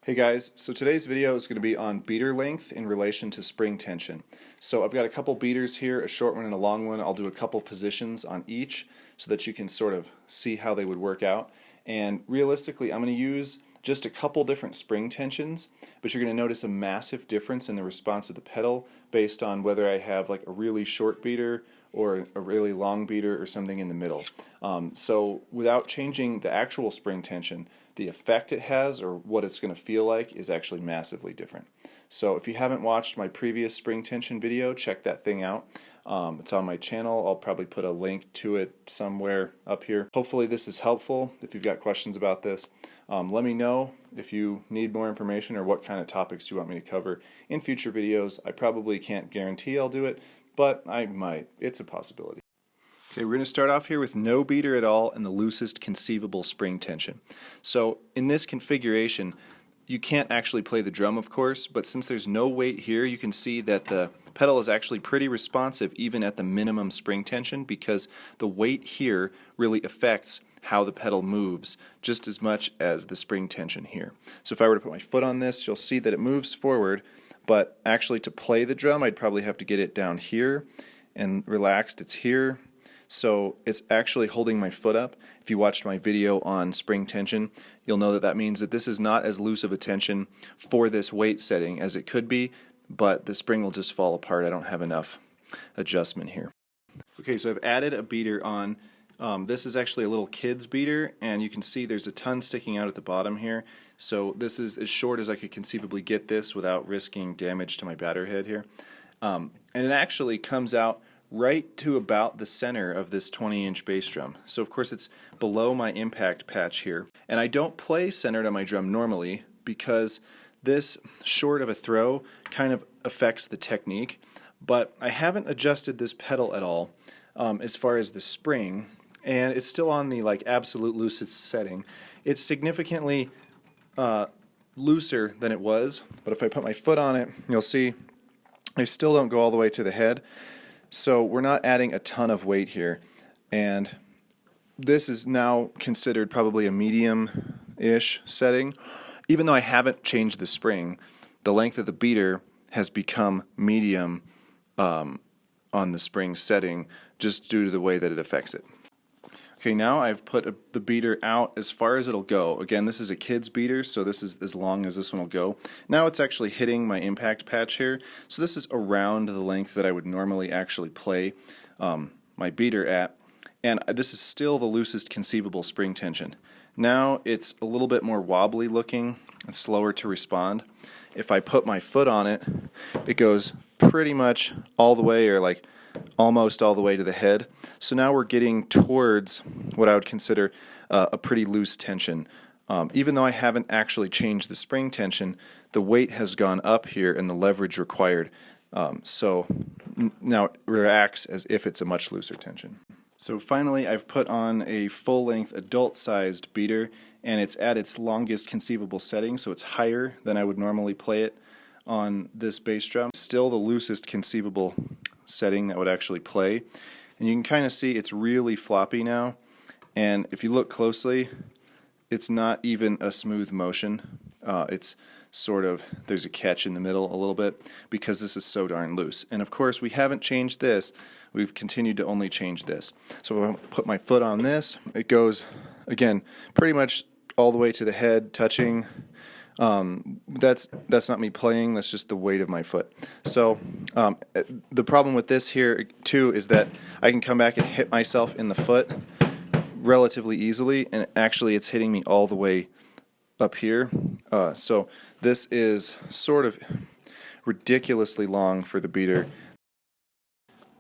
Hey guys, so today's video is going to be on beater length in relation to spring tension. So I've got a couple beaters here, a short one and a long one. I'll do a couple positions on each so that you can sort of see how they would work out. And realistically, I'm going to use just a couple different spring tensions, but you're going to notice a massive difference in the response of the pedal based on whether I have like a really short beater or a really long beater or something in the middle. So without changing the actual spring tension, the effect it has or what it's going to feel like is actually massively different. So if you haven't watched my previous spring tension video, check that thing out. It's on my channel. I'll probably put a link to it somewhere up here. Hopefully this is helpful. If you've got questions about this, let me know if you need more information or what kind of topics you want me to cover in future videos. I probably can't guarantee I'll do it, but I might. It's a possibility. Okay, we're going to start off here with no beater at all and the loosest conceivable spring tension. So in this configuration, you can't actually play the drum, of course, but since there's no weight here, you can see that the pedal is actually pretty responsive even at the minimum spring tension because the weight here really affects how the pedal moves just as much as the spring tension here. So if I were to put my foot on this, you'll see that it moves forward, but actually to play the drum, I'd probably have to get it down here and relaxed. It's here. So it's actually holding my foot up. If you watched my video on spring tension, you'll know that that means that this is not as loose of a tension for this weight setting as it could be, but the spring will just fall apart. I don't have enough adjustment here. Okay, so I've added a beater on. This is actually a little kid's beater, and you can see there's a ton sticking out at the bottom here. So this is as short as I could conceivably get this without risking damage to my batter head here. And it actually comes out right to about the center of this 20-inch bass drum. So of course it's below my impact patch here. And I don't play centered on my drum normally because this short of a throw kind of affects the technique. But I haven't adjusted this pedal at all as far as the spring, and it's still on the like absolute loosest setting. It's significantly looser than it was, but if I put my foot on it, you'll see I still don't go all the way to the head. So we're not adding a ton of weight here, and this is now considered probably a medium-ish setting. Even though I haven't changed the spring, the length of the beater has become medium on the spring setting just due to the way that it affects it. Okay, now I've put the beater out as far as it'll go. Again, this is a kid's beater, so this is as long as this one will go. Now it's actually hitting my impact patch here, so this is around the length that I would normally actually play my beater at, and this is still the loosest conceivable spring tension. Now it's a little bit more wobbly looking and slower to respond. If I put my foot on it, it goes pretty much all the way, or like almost all the way to the head. So now we're getting towards what I would consider a pretty loose tension. Even though I haven't actually changed the spring tension, the weight has gone up here and the leverage required. So now it reacts as if it's a much looser tension. So finally I've put on a full-length adult-sized beater, and it's at its longest conceivable setting, so it's higher than I would normally play it on this bass drum. Still the loosest conceivable setting that would actually play, and you can kind of see it's really floppy now, and if you look closely, it's not even a smooth motion. It's sort of, there's a catch in the middle a little bit because this is so darn loose. And of course we haven't changed this, we've continued to only change this. So if I put my foot on this, it goes again pretty much all the way to the head, touching. That's not me playing, that's just the weight of my foot. So the problem with this here too is that I can come back and hit myself in the foot relatively easily, and actually it's hitting me all the way up here. So this is sort of ridiculously long for the beater.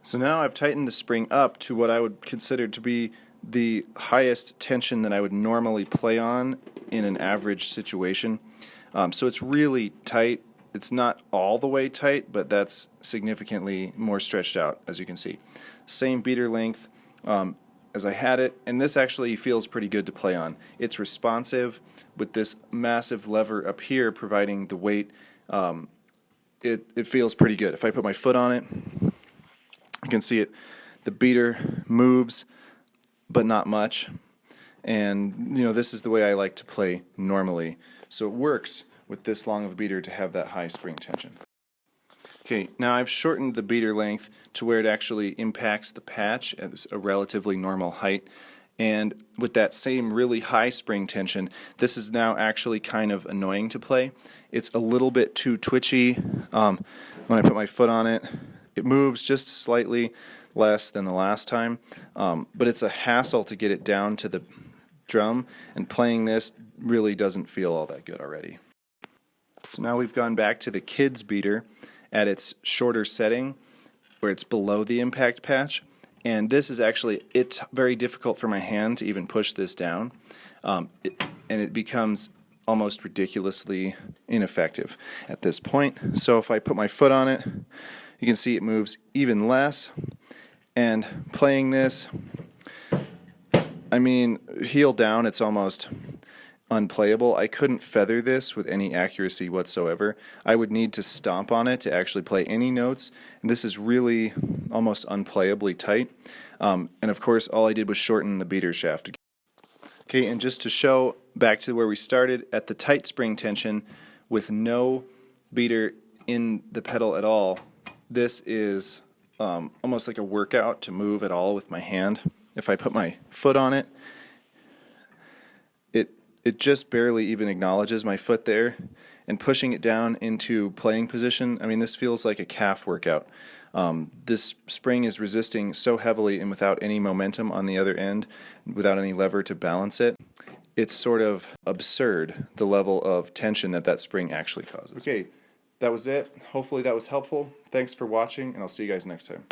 So now I've tightened the spring up to what I would consider to be the highest tension that I would normally play on in an average situation. So it's really tight. It's not all the way tight, but that's significantly more stretched out, as you can see. Same beater length as I had it, and this actually feels pretty good to play on. It's responsive with this massive lever up here providing the weight. It feels pretty good. If I put my foot on it, you can see it. The beater moves, but not much. And you know, this is the way I like to play normally. So it works with this long of a beater to have that high spring tension. Okay, now I've shortened the beater length to where it actually impacts the patch at a relatively normal height. And with that same really high spring tension, this is now actually kind of annoying to play. It's a little bit too twitchy. When I put my foot on it, it moves just slightly less than the last time. But it's a hassle to get it down to the drum, and playing this really doesn't feel all that good already. So now we've gone back to the kids beater at its shorter setting where it's below the impact patch, and this is actually, it's very difficult for my hand to even push this down, and it becomes almost ridiculously ineffective at this point. So if I put my foot on it, you can see it moves even less, and playing this, I mean, heel down, it's almost unplayable. I couldn't feather this with any accuracy whatsoever. I would need to stomp on it to actually play any notes, and this is really almost unplayably tight. And of course, all I did was shorten the beater shaft. Okay, and just to show back to where we started, at the tight spring tension with no beater in the pedal at all, this is almost like a workout to move at all with my hand. If I put my foot on it, it just barely even acknowledges my foot there, and pushing it down into playing position, I mean, this feels like a calf workout. This spring is resisting so heavily and without any momentum on the other end, without any lever to balance it. It's sort of absurd, the level of tension that spring actually causes. Okay, that was it. Hopefully that was helpful. Thanks for watching, and I'll see you guys next time.